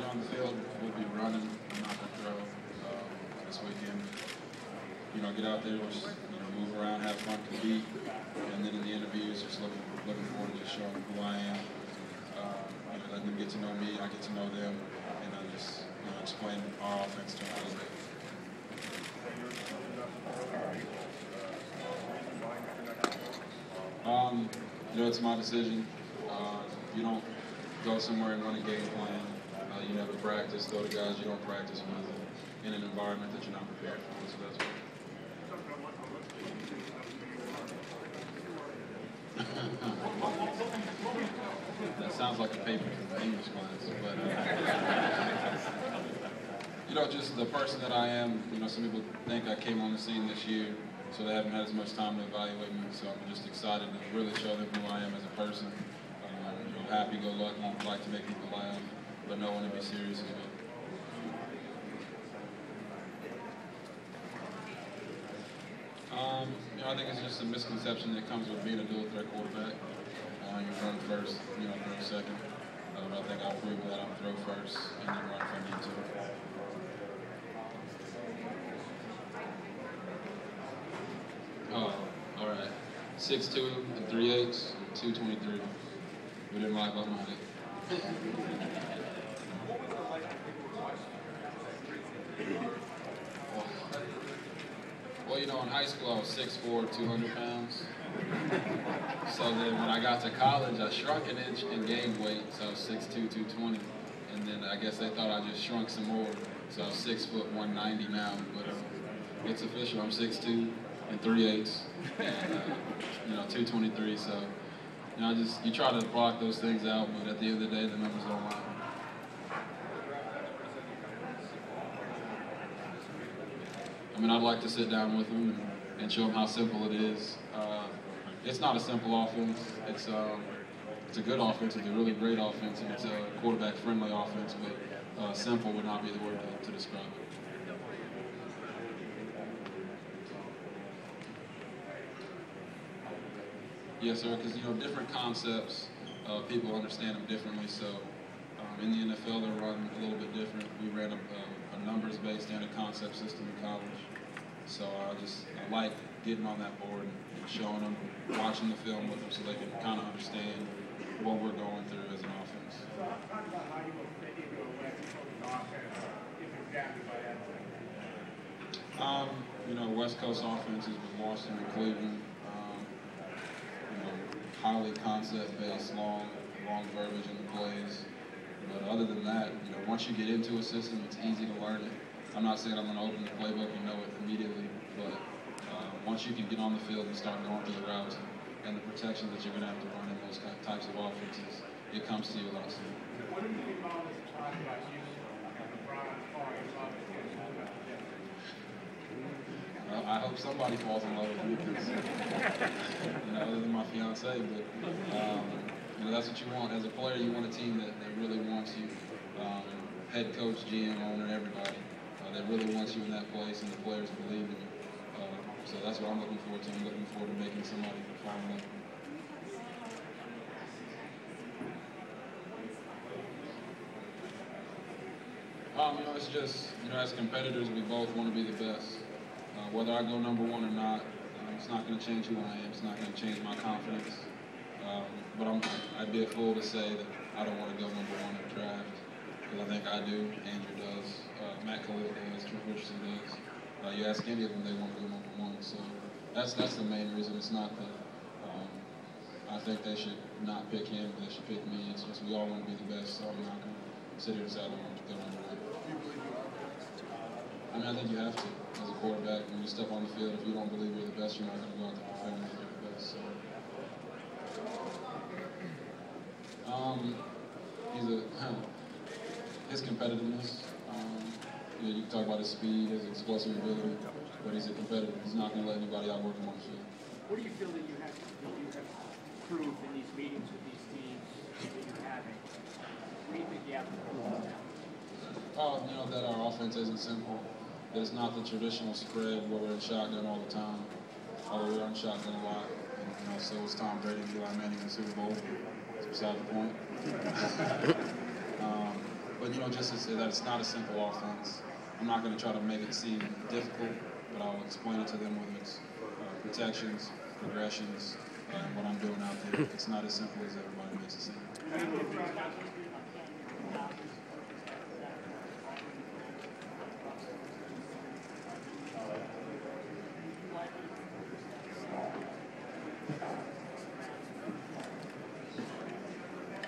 on the field, we'll be running. I'm not going to throw this weekend. You know, get out there, just move around, have fun, compete, and then in the interviews, just looking forward to just showing them who I am. Letting them get to know me, I get to know them, and I just explain our offense to them a little bit. It's my decision. You don't go somewhere and run a game plan. You never practice. Go to guys you don't practice with in an environment that you're not prepared for. So that's what. That sounds like a paper from English class, but just the person that I am. Some people think I came on the scene this year, so they haven't had as much time to evaluate me. So I'm just excited to really show them who I am as a person. Happy-go-lucky, like to make people laugh, but know when to be serious as well. I think it's just a misconception that comes with being a dual-threat quarterback. You run first, throw second. But I think I'll prove that I'll throw first and then run if I need to. Oh, all right. 6'2" and 3/8, 223. We didn't lie about my height. Well, in high school I was 6'4", 200 pounds. So then when I got to college, I shrunk an inch and gained weight, so I was 6'2", 220. And then I guess they thought I just shrunk some more, so I was 6 foot 190 now. But it's official, I'm 6'2" and 3/8, and 223. So. You try to block those things out, but at the end of the day, the numbers don't lie. I'd like to sit down with them and show them how simple it is. It's not a simple offense. It's a good offense. It's a really great offense, and it's a quarterback-friendly offense, but simple would not be the word to describe it. Yes, sir, because, different concepts, people understand them differently. So in the NFL, they're run a little bit different. We ran a numbers-based and a concept system in college. So I like getting on that board and showing them, watching the film with them so they can kind of understand what we're going through as an offense. West Coast offenses with Washington and Cleveland. Highly concept-based, long verbiage in the plays. But other than that, once you get into a system, it's easy to learn it. I'm not saying I'm going to open the playbook and know it immediately, but once you can get on the field and start going through the routes and the protections that you're going to have to run in those types of offenses, it comes to you a lot sooner. What do you think about this talk about you and LeBron falling in love with you? I hope somebody falls in love with me, because, other than my fiance, but that's what you want. As a player, you want a team that really wants you. Head coach, GM, owner, everybody. That really wants you in that place, and the players believe in you. So that's what I'm looking forward to. I'm looking forward to making somebody fall in love. It's just, as competitors, we both want to be the best. Whether I go number one or not, it's not going to change who I am. It's not going to change my confidence. But I'd be a fool to say that I don't want to go number one in the draft, because I think I do. Andrew does. Matt Khalil does. Trent Richardson does. You ask any of them, they want to go number one. So that's the main reason. It's not that I think they should not pick him. They should pick me. It's just we all want to be the best. So I'm not going to sit here and say I don't want to go number one. I think you have to. As a quarterback, when you step on the field, if you don't believe you're the best, you're not going to go out there perform like you're the best. So, his competitiveness. You can talk about his speed, his explosive ability, but he's a competitor. He's not going to let anybody outwork him on the field. What do you feel that you have proved in these meetings with these teams that you're having? What do you think you have to prove now? That our offense isn't simple. That it's not the traditional spread where we're in shotgun all the time, although we're in shotgun a lot. And, so is Tom Brady and Eli Manning in the Super Bowl. It's beside the point. But just to say that it's not a simple offense. I'm not going to try to make it seem difficult, but I'll explain it to them, whether it's protections, progressions, and what I'm doing out there. It's not as simple as everybody makes it seem.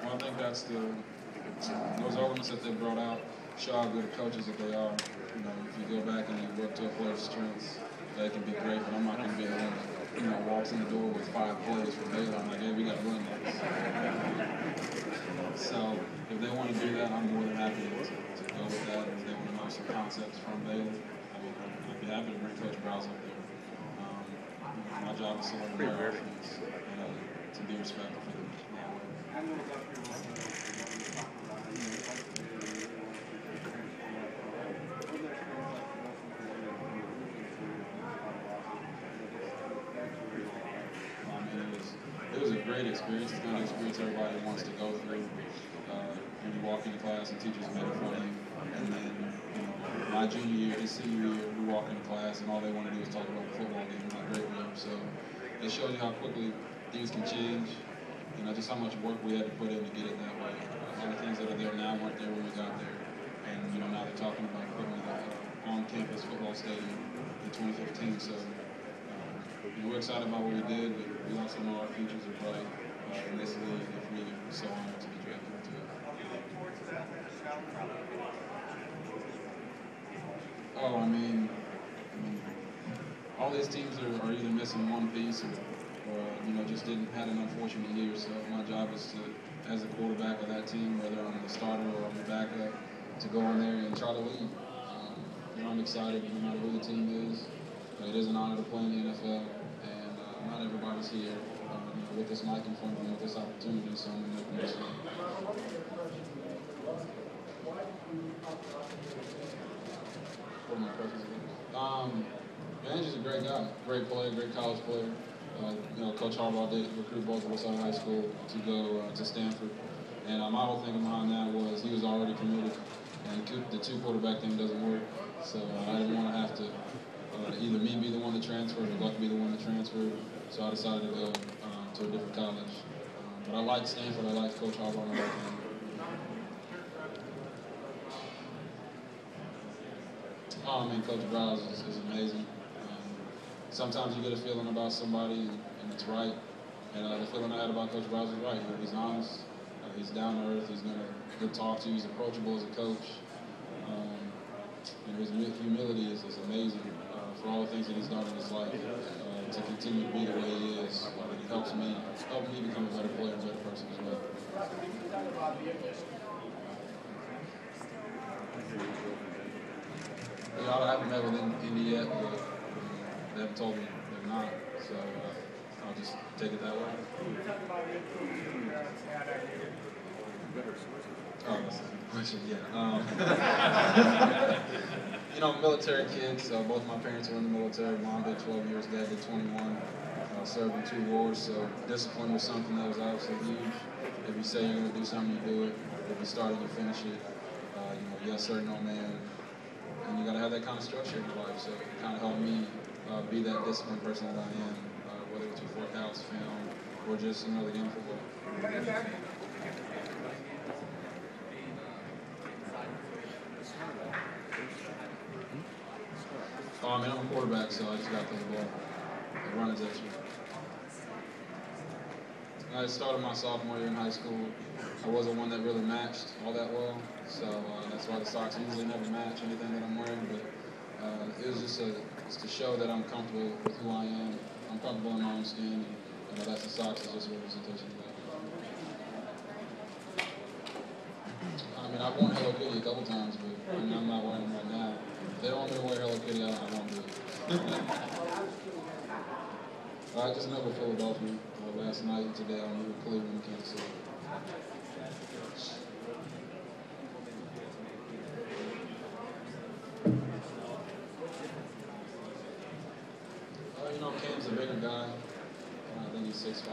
Well, I think that's those elements that they brought out show how good coaches that they are. If you go back and you work to a player's strengths, they can be great, but I'm not going to be the one that walks in the door with 5 plays for Baylor. I'm like, hey, we got to run this. So if they want to do that, I'm more than happy to go with that. If they want to know some concepts from Baylor, I'd be happy to bring Coach Browse up there. My job is to learn their offense and to be respectful for them. It was a great experience. It's not an experience everybody wants to go through. When you walk into class and teachers make fun of you, and then my junior year, his senior year, we walk into class and all they want to do is talk about the football game, how great we are. So it shows you how quickly things can change. Just how much work we had to put in to get it that way. A lot of things that are there now weren't there when we got there, and now they're talking about putting an on-campus football stadium in 2015. So. We're excited about what we did, but we also know our futures are bright in this league if we're so honored to be drafted into it. Oh, all these teams are either missing one piece or just had an unfortunate year. So my job is to, as the quarterback of that team, whether I'm the starter or I'm the backup, to go in there and try to lead. I'm excited no matter who the team is. It is an honor to play in the NFL. Not everybody's here with this mic in front of them, with this opportunity, so I'm going to make the most of it. What are my questions again? Andrew's a great guy, great player, great college player. Coach Harbaugh did recruit both of us out of high school to go to Stanford. And my whole thinking behind that was he was already committed, and the 2-quarterback thing doesn't work. So I didn't want to have to either me be the one that transferred or Luck be the one that transferred. So I decided to go to a different college. But I liked Stanford. I liked Coach Harbaugh. I liked him. Coach Browse is amazing. Sometimes you get a feeling about somebody and it's right. And the feeling I had about Coach Browse is right. He's honest. He's down to earth. He's going to talk to you. He's approachable as a coach. His humility is amazing for all the things that he's done in his life. To continue to be the way he is, it helps me become a better player and a better person as well. I haven't met with Indy yet, but they haven't told me they're not, so I'll just take it that way. Oh, that's a good question, yeah. Military kids, so both my parents were in the military. Mom did 12 years, dad did 21. Served in 2 wars, so discipline was something that was absolutely huge. If you say you're going to do something, you do it. If you start it, you finish it. Yes sir, no man. And you got to have that kind of structure in your life, so it kind of helped me be that disciplined person that I am, whether it's with workouts, film, or just the game of football. I'm a quarterback, so I just got to play the ball. The run is extra. I started my sophomore year in high school. I wasn't one that really matched all that well, so that's why the socks usually never match anything that I'm wearing. But it was just to show that I'm comfortable with who I am. I'm comfortable in my own skin, and that's the socks is just a representation of that. I've worn Hello Kitty a couple times, but I'm not wearing them right now. If they don't want me to wear Hello Kitty, I won't do it. I just met with Philadelphia last night and today I'm with Cleveland, Kansas City. Cam's a bigger guy. I think he's 6'5",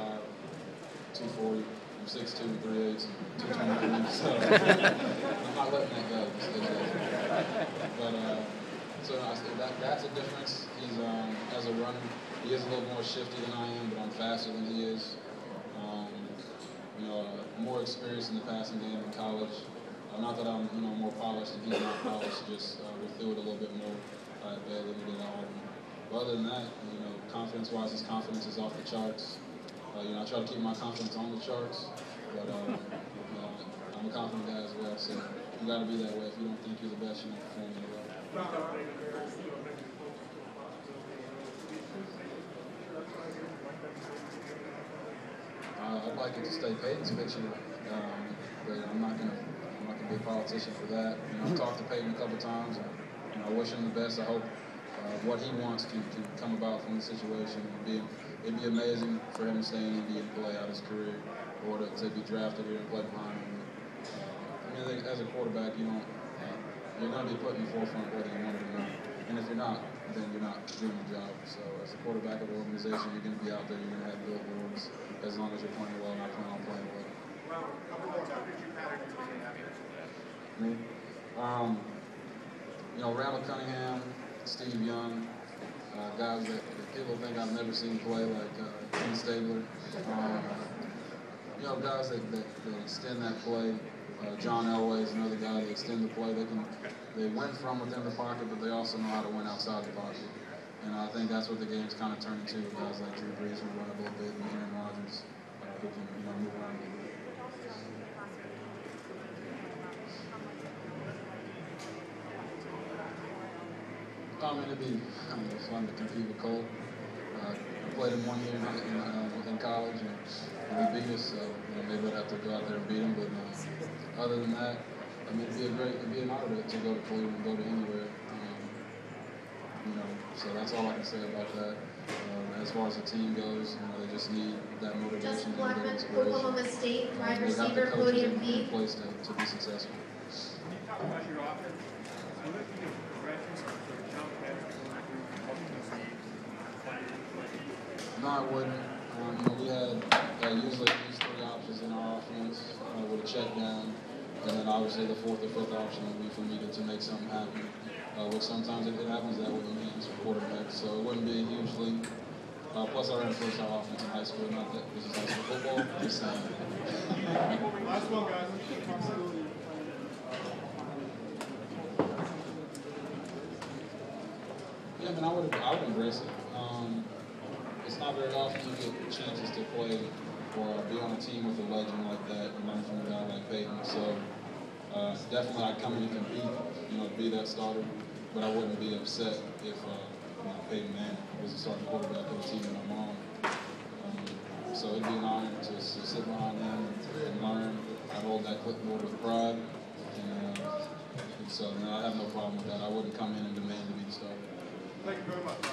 240. I'm 6'2", 3/8", 223, so I'm not letting that go. But so that's a difference. He's as a runner, he is a little more shifty than I am, but I'm faster than he is. More experience in the passing game in college. Not that I'm more polished and he's not polished, just we threw it a little bit more at Baylor than at Auburn. But other than that, confidence-wise, his confidence is off the charts. I try to keep my confidence on the charts, but I'm a confident guy as well, so you got to be that way. If you don't think you're the best, you don't perform that well. I'd like it to stay Peyton's picture, but I'm not gonna be a politician for that. I've talked to Peyton a couple times, and I wish him the best. I hope what he wants can come about from the situation. It'd be amazing for him to stay in Indy and play out his career, or to be drafted here and play behind him. I think as a quarterback, you're going to be put in the forefront whether you want it or not. And if you're not, then you're not doing your job. So as a quarterback of the organization, you're going to be out there, you're going to have billboards as long as you're playing well, and I plan on playing well. Me? Randall Cunningham, Steve Young, guys that people think I've never seen play, like Ken Stabler. Guys that extend that play. John Elway is another guy that extend the play. They win from within the pocket, but they also know how to win outside the pocket. And I think that's what the game's kind of turned into. Guys like Drew Brees who run a little bit, and Aaron Rodgers who can move around a little bit. It'd be fun to compete with Cole. I played him 1 year in college, and he beat us, so maybe I'd have to go out there and beat him. But other than that, it'd be an honor to go to Cleveland, go to anywhere. So that's all I can say about that. As far as the team goes, they just need that motivation. Justin Blackman, Oklahoma State, wide receiver, podium B. In place to be successful. Talk about your offense. No, I wouldn't. We had usually these 3 options in our offense with a check down, and then obviously the 4th or 5th option would be for me to make something happen, which sometimes it happens that way with me as a quarterback, so it wouldn't be a huge leap. Plus, I ran first-time offense in high school, not that this is high school football, just saying. Last one, guys. Yeah, I would embrace it. It's not very often you get chances to play or be on a team with a legend like that and learn from a guy like Peyton. So definitely I'd come in and compete, be that starter, but I wouldn't be upset if Peyton Manning was the starting quarterback of the team that I'm on. So it'd be an honor to sit behind him and learn. I hold that clipboard with pride, and so I have no problem with that. I wouldn't come in and demand to be the starter. Thank you very much, bro.